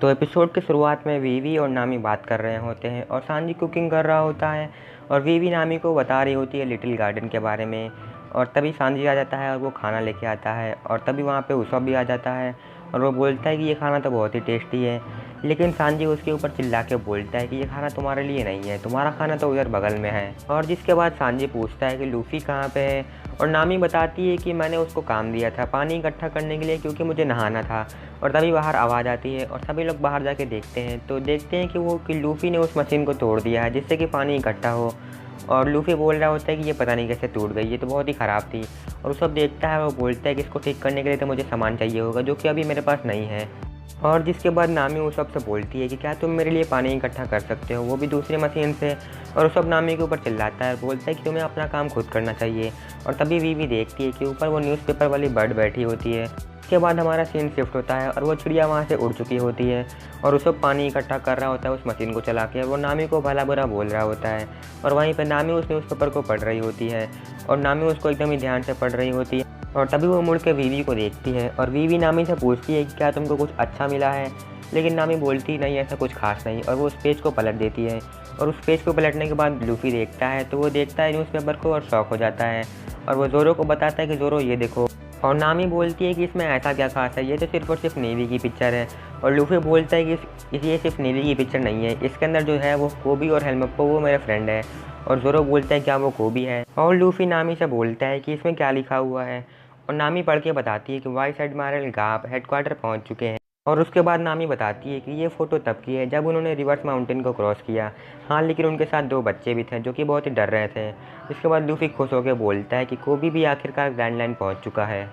तो एपिसोड की शुरुआत में वीवी और नामी बात कर रहे होते हैं और सांजी कुकिंग कर रहा होता है और वीवी नामी को बता रही होती है लिटिल गार्डन के बारे में। और तभी सांजी आ जाता है और वो खाना लेके आता है और तभी वहाँ पे उसब भी आ जाता है और वो बोलता है कि ये खाना तो बहुत ही टेस्टी है। लेकिन सांजी उसके ऊपर चिल्ला के बोलता है कि ये खाना तुम्हारे लिए नहीं है, तुम्हारा खाना तो उधर बगल में है। और जिसके बाद सांजी पूछता है कि लूफ़ी कहाँ पे है और नामी बताती है कि मैंने उसको काम दिया था पानी इकट्ठा करने के लिए क्योंकि मुझे नहाना था। और तभी बाहर आवाज़ आती है और सभी लोग बाहर जाके देखते हैं तो देखते हैं कि लूफ़ी ने उस मशीन को तोड़ दिया है जिससे कि पानी इकट्ठा हो। और लूफ़ी बोल रहा होता है कि ये पता नहीं कैसे टूट गई, ये तो बहुत ही ख़राब थी। और सब देखता है, वो बोलता है कि इसको ठीक करने के लिए तो मुझे सामान चाहिए होगा जो कि अभी मेरे पास नहीं है। और जिसके बाद नामी उसब से बोलती है कि क्या तुम मेरे लिए पानी इकट्ठा कर सकते हो, वो भी दूसरी मशीन से। और उसब नामी के ऊपर चिल्लाता है, बोलता है कि तुम्हें अपना काम खुद करना चाहिए। और तभी वीवी देखती है कि ऊपर वो न्यूज़पेपर वाली बर्ड बैठी होती है। उसके बाद हमारा सीन शिफ्ट होता है और वो चिड़िया वहाँ से उड़ चुकी होती है और उसब पानी इकट्ठा कर रहा होता है उस मशीन को चला के। वो नामी को भला बुरा बोल रहा होता है और वहीं पर नामी उस न्यूज़पेपर को पढ़ रही होती है और नामी उसको एकदम ही ध्यान से पढ़ रही होती है। और तभी वो मुड़ के वीवी को देखती है और वीवी नामी से पूछती है कि क्या तुमको कुछ अच्छा मिला है। लेकिन नामी बोलती नहीं, ऐसा कुछ खास नहीं, और वो उस पेज को पलट देती है। और उस पेज को पलटने के बाद लूफ़ी देखता है तो वो देखता है न्यूज़पेपर को और शॉक हो जाता है। और वो ज़ोरो को बताता है कि ज़ोरो ये देखो। और नामी बोलती है कि इसमें ऐसा क्या खास है, ये तो सिर्फ और सिर्फ नेवी की पिक्चर है। और लूफ़ी बोलता है कि ये सिर्फ नेवी की पिक्चर नहीं है, इसके अंदर जो है वो कोबी और हेलमेप्पो वो मेरे फ्रेंड है। और ज़ोरो बोलता है क्या वो कोबी है। और लूफ़ी नामी से बोलता है कि इसमें क्या लिखा हुआ है। और नामी पढ़ के बताती है कि वाइस एडमिरल गाप हेडक्वार्टर पहुंच चुके हैं। और उसके बाद नामी बताती है कि ये फ़ोटो तब की है जब उन्होंने रिवर्स माउंटेन को क्रॉस किया। हाँ, लेकिन उनके साथ 2 बच्चे भी थे जो कि बहुत ही डर रहे थे। इसके बाद लूफ़ी खुश होकर बोलता है कि कोबी भी आखिरकार ग्रैंड लाइन पहुँच चुका है।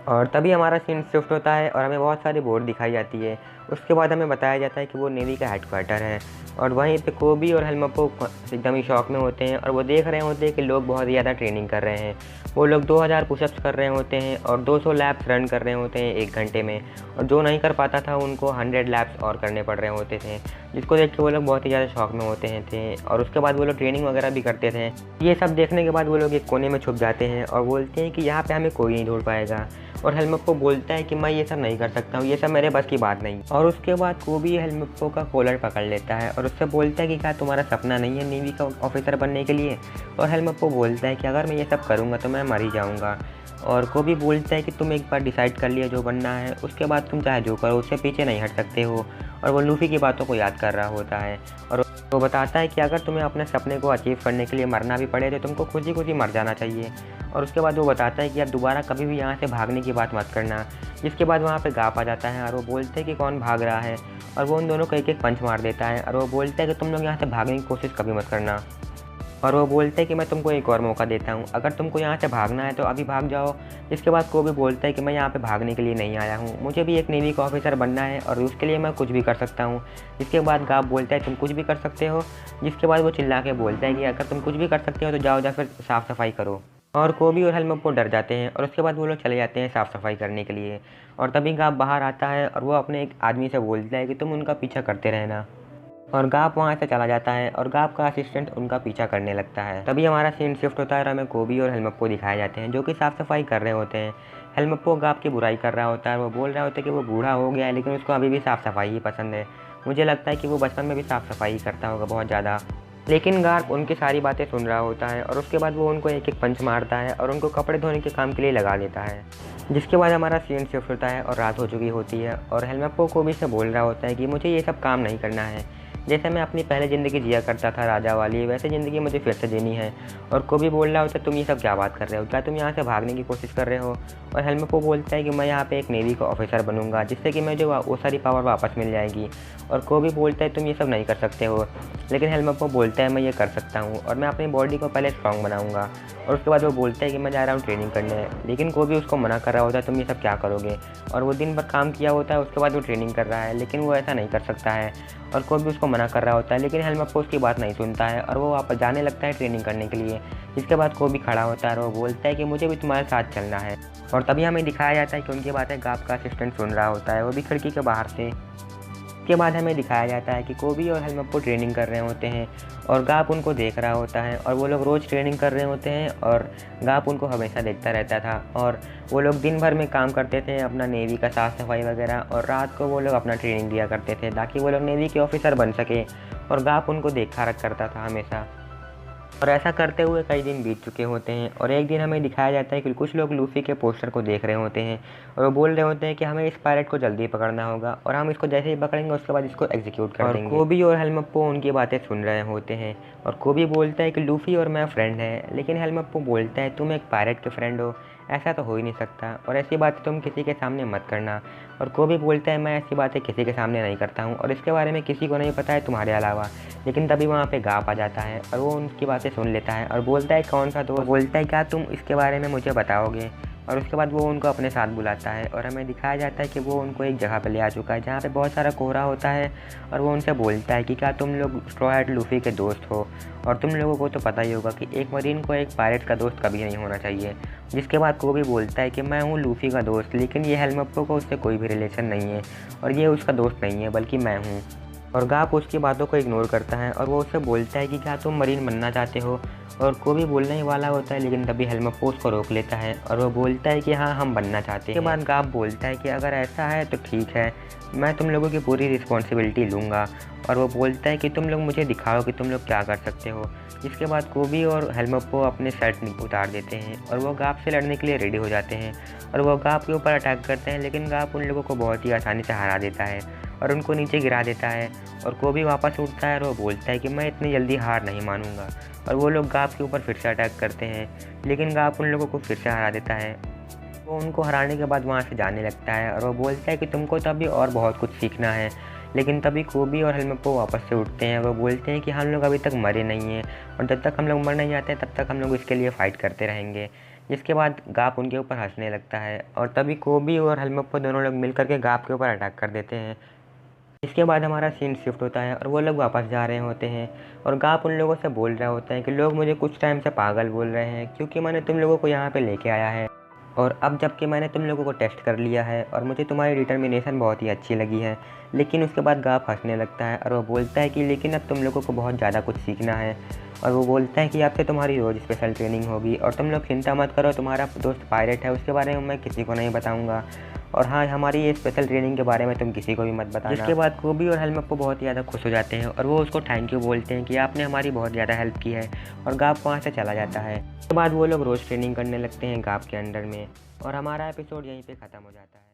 और तभी हमारा सीन शिफ्ट होता है और हमें बहुत सारी बोर्ड दिखाई जाती है। उसके बाद हमें बताया जाता है कि वो नेवी का हेडक्वार्टर है। और वहीं पे कोबी और हेलमेप्पो एकदम ही शौक में होते हैं और वो देख रहे होते हैं कि लोग बहुत ज़्यादा ट्रेनिंग कर रहे हैं। वो लोग 2000 पुशअप्स कर रहे होते हैं और 200 लैप्स रन कर रहे होते हैं 1 घंटे में। और जो नहीं कर पाता था उनको 100 लैप्स और करने पड़ रहे होते थे, जिसको देख के वो लोग बहुत ही ज़्यादा शौक में होते थे। और उसके बाद वो लोग ट्रेनिंग वगैरह भी करते थे। ये सब देखने के बाद वो लोग एक कोने में छुप जाते हैं और बोलते हैं कि यहाँ पर हमें कोई नहीं ढूंढ पाएगा। और हेलमेप्पो बोलता है कि मैं ये सब नहीं कर सकता हूँ, ये सब मेरे बस की बात नहीं। और उसके बाद कोबी हेलमेप्पो का कॉलर पकड़ लेता है और उससे बोलता है कि क्या तुम्हारा सपना नहीं है नेवी का ऑफिसर बनने के लिए। और हेलमेप्पो बोलता है कि अगर मैं ये सब करूँगा तो मैं मर ही जाऊँगा। और कोबी बोलता है कि तुम एक बार डिसाइड कर लिया जो बनना है, उसके बाद तुम चाहे जो करो उससे पीछे नहीं हट सकते हो। और वो लूफ़ी की बातों को याद कर रहा होता है और वो बताता है कि अगर तुम्हें अपने सपने को अचीव करने के लिए मरना भी पड़े तो तुमको खुशी खुशी मर जाना चाहिए। और उसके बाद वो बताता है कि अब दोबारा कभी भी यहाँ से भागने की बात मत करना। जिसके बाद वहाँ पे गाप आ जाता है और वो बोलते हैं कि कौन भाग रहा है। और वो उन दोनों को एक एक पंच मार देता है और वो बोलता है कि तुम लोग यहाँ से भागने की कोशिश कभी मत करना। और वो बोलते हैं कि मैं तुमको एक और मौका देता हूँ, अगर तुमको यहाँ से भागना है तो अभी भाग जाओ। इसके बाद कोबी बोलता है कि मैं यहाँ पे भागने के लिए नहीं आया हूँ, मुझे भी एक नेवी का ऑफिसर बनना है और उसके लिए मैं कुछ भी कर सकता हूँ। इसके बाद गाप बोलता है तुम कुछ भी कर सकते हो। जिसके बाद वो चिल्ला के बोलता है कि अगर तुम कुछ भी कर सकते हो तो जाओ जा फिर साफ़ सफाई करो। और कोबी और हेलमेप्पो डर जाते हैं और उसके बाद वो लोग चले जाते हैं साफ़ सफाई करने के लिए। और तभी गाप बाहर आता है और वो अपने एक आदमी से बोलता है कि तुम उनका पीछा करते रहना। और गाप वहाँ से चला जाता है और गाप का असिस्टेंट उनका पीछा करने लगता है। तभी हमारा सीन शिफ्ट होता है और हमें कोबी और हेलमेप्पो दिखाए जाते हैं जो कि साफ़ सफाई कर रहे होते हैं। हेलमेप्पो गाप की बुराई कर रहा होता है, वो बोल रहा होता है कि वो बूढ़ा हो गया है लेकिन उसको अभी भी साफ़ सफाई ही पसंद है। मुझे लगता है कि वो बचपन में भी साफ़ सफाई ही करता होगा बहुत ज़्यादा। लेकिन गार्प उनकी सारी बातें सुन रहा होता है और उसके बाद वो उनको एक एक पंच मारता है और उनको कपड़े धोने के काम के लिए लगा देता है। जिसके बाद हमारा सीन शिफ्ट होता है और रात हो चुकी होती है और हेलमेप्पो कोबी से बोल रहा होता है कि मुझे ये सब काम नहीं करना है। जैसे मैं अपनी पहले ज़िंदगी जिया करता था राजा वाली, वैसे ज़िंदगी मुझे फिर से जीनी है। और कोबी बोल रहा होता है तुम ये सब क्या बात कर रहे हो, क्या तुम यहाँ से भागने की कोशिश कर रहे हो। और हेलमेप्पो बोलता है कि मैं यहाँ पे एक नेवी का ऑफिसर बनूंगा जिससे कि मुझे वो सारी पावर वापस मिल जाएगी। और कोबी बोलता है तुम ये सब नहीं कर सकते हो। लेकिन हेलमेप्पो बोलता है मैं ये कर सकता हूँ और मैं अपनी बॉडी को पहले स्ट्रॉन्ग बनाऊँगा। और उसके बाद वो बोलता है कि मैं जा रहा हूँ ट्रेनिंग करने। लेकिन कोबी उसको मना कर रहा होता है तुम ये सब क्या करोगे। और वो दिन भर काम किया होता है, उसके बाद वो ट्रेनिंग कर रहा है लेकिन वो ऐसा नहीं कर सकता है। और कोबी उसको मना कर रहा होता है लेकिन हेलमेप्पो उसकी बात नहीं सुनता है और वो वापस जाने लगता है ट्रेनिंग करने के लिए। इसके बाद कोबी खड़ा होता है और वो बोलता है कि मुझे भी तुम्हारे साथ चलना है। और तभी हमें दिखाया जाता है कि उनकी बातें गाप का असिस्टेंट सुन रहा होता है, वो भी खिड़की के बाहर से। इसके बाद हमें दिखाया जाता है कि कोबी और हेलमप्पो ट्रेनिंग कर रहे होते हैं और गाप उनको देख रहा होता है और वो लोग रोज़ ट्रेनिंग कर रहे होते हैं और गाप उनको हमेशा देखता रहता था। और वो लोग दिन भर में काम करते थे अपना नेवी का साफ़ सफाई वगैरह, और रात को वो लोग अपना ट्रेनिंग दिया करते थे ताकि वो लोग नेवी के ऑफिसर बन सके, और गाप उनको देखा रख करता था हमेशा। और ऐसा करते हुए कई दिन बीत चुके होते हैं और एक दिन हमें दिखाया जाता है कि कुछ लोग लूफ़ी के पोस्टर को देख रहे होते हैं और वो बोल रहे होते हैं कि हमें इस पायरेट को जल्दी पकड़ना होगा और हम इसको जैसे ही पकड़ेंगे उसके बाद इसको एग्जीक्यूट कर देंगे। कोबी और हेलमप्पो उनकी बातें सुन रहे होते हैं और कोबी बोलता है कि लूफ़ी और मैं फ्रेंड हैं, लेकिन हेलमप्पो बोलता है तुम एक पायरेट के फ्रेंड हो, ऐसा तो हो ही नहीं सकता और ऐसी बातें तुम किसी के सामने मत करना। और कोबी बोलता है मैं ऐसी बातें किसी के सामने नहीं करता हूँ और इसके बारे में किसी को नहीं पता है तुम्हारे अलावा। लेकिन तभी वहाँ पे गाप आ जाता है और वो उनकी बातें सुन लेता है और बोलता है कौन सा दोस्त, बोलता है क्या तुम इसके बारे में मुझे बताओगे। और उसके बाद वो उनको अपने साथ बुलाता है और हमें दिखाया जाता है कि वो उनको एक जगह पे ले आ चुका है जहाँ पे बहुत सारा कोहरा होता है और वो उनसे बोलता है कि क्या तुम लोग स्ट्रॉ हैट लूफ़ी के दोस्त हो, और तुम लोगों को तो पता ही होगा कि एक मरीन को एक पायरेट का दोस्त कभी नहीं होना चाहिए। जिसके बाद कोबी बोलता है कि मैं हूँ लूफ़ी का दोस्त, लेकिन ये हेलमप्पो को उससे कोई भी रिलेशन नहीं है और ये उसका दोस्त नहीं है बल्कि मैं हूँ। और गाप उसकी बातों को इग्नोर करता है और वो उससे बोलता है कि क्या तुम मरीन बनना चाहते हो, और कोबी बोलने ही वाला होता है लेकिन तभी हेलमप्पो उसको रोक लेता है और वो बोलता है कि हाँ हम बनना चाहते हैं। उसके बाद गाप बोलता है कि अगर ऐसा है तो ठीक है, मैं तुम लोगों की पूरी रिस्पॉन्सिबिलिटी लूँगा, और वो बोलता है कि तुम लोग मुझे दिखाओ कि तुम लोग क्या कर सकते हो। जिसके बाद कोबी और हेलमप्पो अपने शर्ट उतार देते हैं और वो गाप से लड़ने के लिए रेडी हो जाते हैं और वो गाप के ऊपर अटैक करते हैं, लेकिन गाप उन लोगों को बहुत ही आसानी से हरा देता है और उनको नीचे गिरा देता है। और कोबी वापस उठता है और वो बोलता है कि मैं इतनी जल्दी हार नहीं मानूंगा, और वो लोग गाप के ऊपर फिर से अटैक करते हैं, लेकिन गाप उन लोगों को फिर से हरा देता है। वो उनको हराने के बाद वहाँ से जाने लगता है और वो बोलता है कि तुमको तो अभी और बहुत कुछ सीखना है। लेकिन तभी कोबी और हेलमप्पो वापस से उठते हैं। वो बोलते हैं कि हम लोग अभी तक मरे नहीं हैं और जब तक हम लोग मर नहीं जाते तब तक हम लोग इसके लिए फ़ाइट करते रहेंगे। जिसके बाद गाप उनके ऊपर हंसने लगता है और तभी कोबी और हेलमप्पो दोनों लोग मिल करके गाप के ऊपर अटैक कर देते हैं। इसके बाद हमारा सीन शिफ्ट होता है और वो लोग वापस जा रहे होते हैं और गाप उन लोगों से बोल रहा होता है कि लोग मुझे कुछ टाइम से पागल बोल रहे हैं क्योंकि मैंने तुम लोगों को यहाँ पे लेके आया है, और अब जबकि मैंने तुम लोगों को टेस्ट कर लिया है और मुझे तुम्हारी डिटर्मिनेशन बहुत ही अच्छी लगी है। लेकिन उसके बाद गाप हंसने लगता है और वो बोलता है कि लेकिन अब तुम लोगों को बहुत ज़्यादा कुछ सीखना है, और वो बोलता है कि अब से तुम्हारी रोज़ स्पेशल ट्रेनिंग होगी और तुम लोग चिंता मत करो, तुम्हारा दोस्त पायरेट है उसके बारे में मैं किसी को नहीं बताऊंगा, और हाँ हमारी ये स्पेशल ट्रेनिंग के बारे में तुम किसी को भी मत बताना। इसके बाद कोबी और हेलमप्पो बहुत ही ज़्यादा खुश हो जाते हैं और वो उसको थैंक यू बोलते हैं कि आपने हमारी बहुत ज़्यादा हेल्प की है, और गाप वहाँ से चला जाता है। उसके बाद वो लोग रोज़ ट्रेनिंग करने लगते हैं गाप के अंडर में, और हमारा एपिसोड यहीं पे ख़त्म हो जाता है।